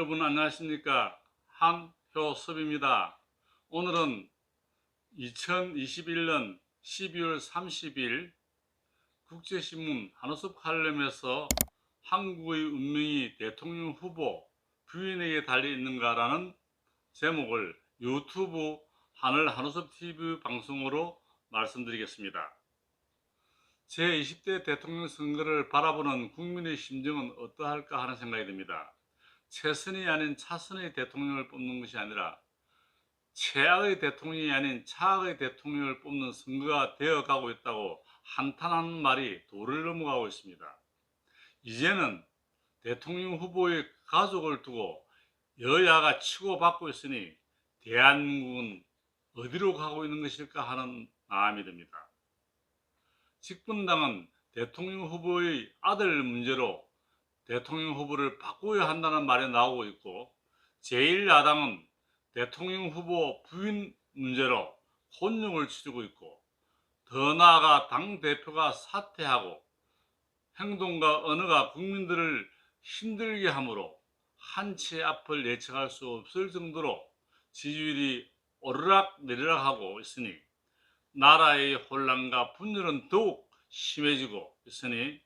여러분 안녕하십니까? 한효섭입니다. 오늘은 2021년 12월 30일 국제신문 한효섭 칼럼에서 한국의 운명이 대통령 후보 부인에게 달려있는가라는 제목을 유튜브 하늘 한효섭 TV 방송으로 말씀드리겠습니다. 제20대 대통령 선거를 바라보는 국민의 심정은 어떠할까 하는 생각이 듭니다. 최선이 아닌 차선의 대통령을 뽑는 것이 아니라 최악의 대통령이 아닌 차악의 대통령을 뽑는 선거가 되어가고 있다고 한탄하는 말이 도를 넘어가고 있습니다. 이제는 대통령 후보의 가족을 두고 여야가 치고받고 있으니 대한민국은 어디로 가고 있는 것일까 하는 마음이 듭니다. 집권당은 대통령 후보의 아들 문제로 대통령 후보를 바꿔야 한다는 말이 나오고 있고, 제1야당은 대통령 후보 부인 문제로 혼용을 치르고 있고, 더 나아가 당대표가 사퇴하고 행동과 언어가 국민들을 힘들게 하므로 한치 앞을 예측할 수 없을 정도로 지지율이 오르락 내리락 하고 있으니 나라의 혼란과 분열은 더욱 심해지고 있으니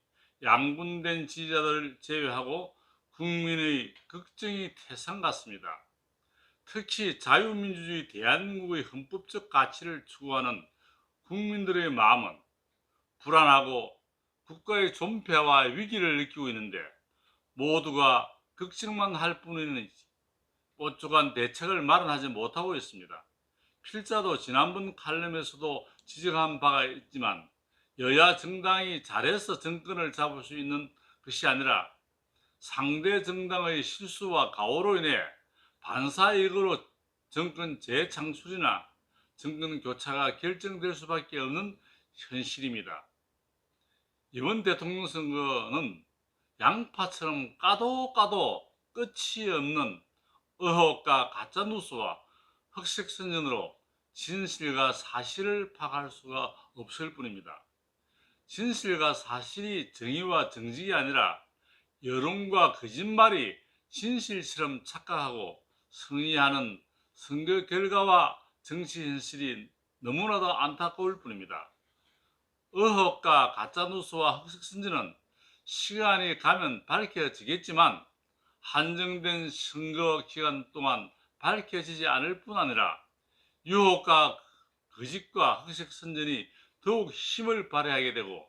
양분된 지지자들을 제외하고 국민의 걱정이 태산 같습니다. 특히 자유민주주의 대한민국의 헌법적 가치를 추구하는 국민들의 마음은 불안하고 국가의 존폐와 위기를 느끼고 있는데 모두가 걱정만 할 뿐이지 뾰족한 대책을 마련하지 못하고 있습니다. 필자도 지난번 칼럼에서도 지적한 바가 있지만 여야 정당이 잘해서 정권을 잡을 수 있는 것이 아니라 상대 정당의 실수와 가오로 인해 반사이익으로 정권 재창출이나 정권 교체가 결정될 수밖에 없는 현실입니다. 이번 대통령 선거는 양파처럼 까도 끝이 없는 의혹과 가짜뉴스와 흑색선전으로 진실과 사실을 파악할 수가 없을 뿐입니다. 진실과 사실이 정의와 정직이 아니라 여론과 거짓말이 진실처럼 착각하고 승리하는 선거 결과와 정치 현실이 너무나도 안타까울 뿐입니다. 의혹과 가짜뉴스와 흑색선전은 시간이 가면 밝혀지겠지만 한정된 선거 기간 동안 밝혀지지 않을 뿐 아니라 유혹과 거짓과 흑색선전이 더욱 힘을 발휘하게 되고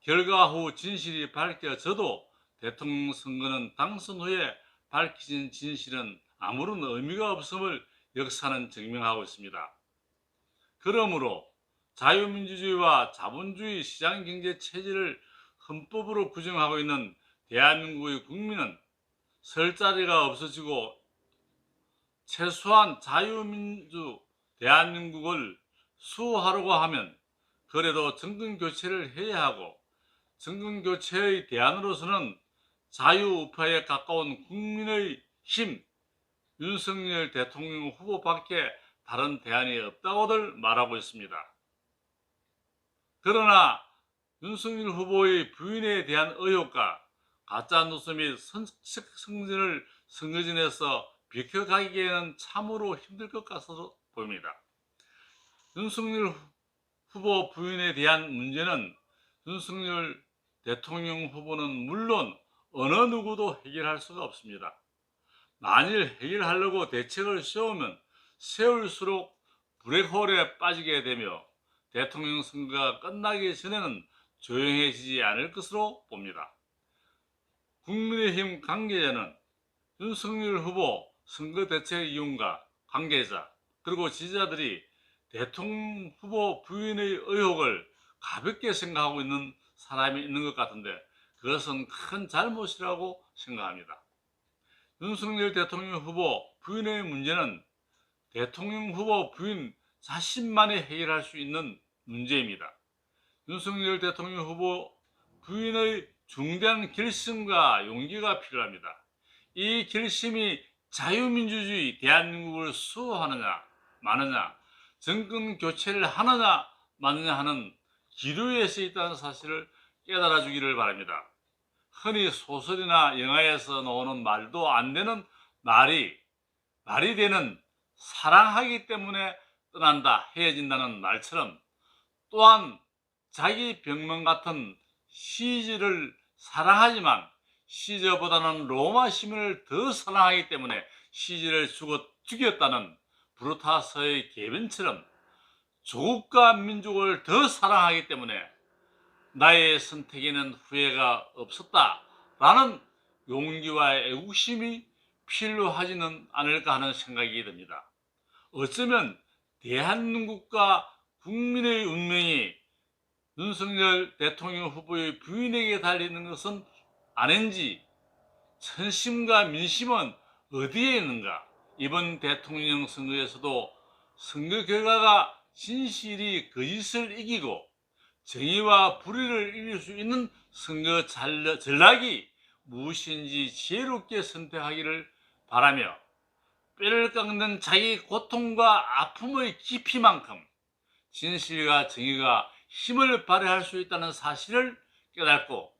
결과 후 진실이 밝혀져도 대통령 선거는 당선 후에 밝혀진 진실은 아무런 의미가 없음을 역사는 증명하고 있습니다. 그러므로 자유민주주의와 자본주의 시장경제 체제를 헌법으로 규정하고 있는 대한민국의 국민은 설 자리가 없어지고 최소한 자유민주 대한민국을 수호하려고 하면 그래도 정권교체를 해야 하고, 정권교체의 대안으로서는 자유우파에 가까운 국민의 힘, 윤석열 대통령 후보밖에 다른 대안이 없다고들 말하고 있습니다. 그러나 윤석열 후보의 부인에 대한 의혹과 가짜뉴스 및 선전을 선거진에서 비켜가기에는 참으로 힘들 것 같아서 보입니다. 윤석열 후보 부인에 대한 문제는 윤석열 대통령 후보는 물론 어느 누구도 해결할 수가 없습니다. 만일 해결하려고 대책을 세울수록 블랙홀에 빠지게 되며 대통령 선거가 끝나기 전에는 조용해지지 않을 것으로 봅니다. 국민의힘 관계자는 윤석열 후보 선거대책위원과 관계자 그리고 지지자들이 대통령 후보 부인의 의혹을 가볍게 생각하고 있는 사람이 있는 것 같은데 그것은 큰 잘못이라고 생각합니다. 윤석열 대통령 후보 부인의 문제는 대통령 후보 부인 자신만이 해결할 수 있는 문제입니다. 윤석열 대통령 후보 부인의 중대한 결심과 용기가 필요합니다. 이 결심이 자유민주주의 대한민국을 수호하느냐 마느냐, 정권 교체를 하느냐 마느냐 하는 기로에 서 있다는 사실을 깨달아 주기를 바랍니다. 흔히 소설이나 영화에서 나오는 말도 안 되는 말이 되는 사랑하기 때문에 떠난다, 헤어진다는 말처럼 또한 자기 병명 같은 시저를 사랑하지만 시저보다는 로마 시민을 더 사랑하기 때문에 시저를 죽였다는 브루타스의 계변처럼 조국과 민족을 더 사랑하기 때문에 나의 선택에는 후회가 없었다라는 용기와 애국심이 필요하지는 않을까 하는 생각이 듭니다. 어쩌면 대한민국과 국민의 운명이 윤석열 대통령 후보의 부인에게 달리는 것은 아닌지, 선심과 민심은 어디에 있는가? 이번 대통령 선거에서도 선거 결과가 진실이 거짓을 이기고 정의와 불의를 이길 수 있는 선거 전략이 무엇인지 지혜롭게 선택하기를 바라며, 뼈를 깎는 자기 고통과 아픔의 깊이만큼 진실과 정의가 힘을 발휘할 수 있다는 사실을 깨닫고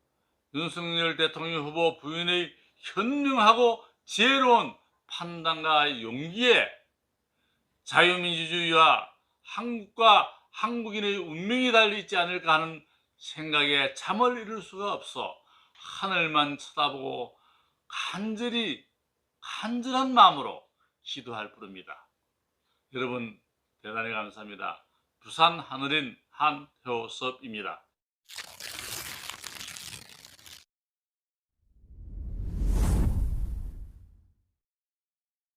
윤석열 대통령 후보 부인의 현명하고 지혜로운 판단과 용기에 자유민주주의와 한국과 한국인의 운명이 달려있지 않을까 하는 생각에 잠을 이룰 수가 없어 하늘만 쳐다보고 간절한 마음으로 기도할 뿐입니다. 여러분 대단히 감사합니다. 부산 하늘인 한효섭입니다.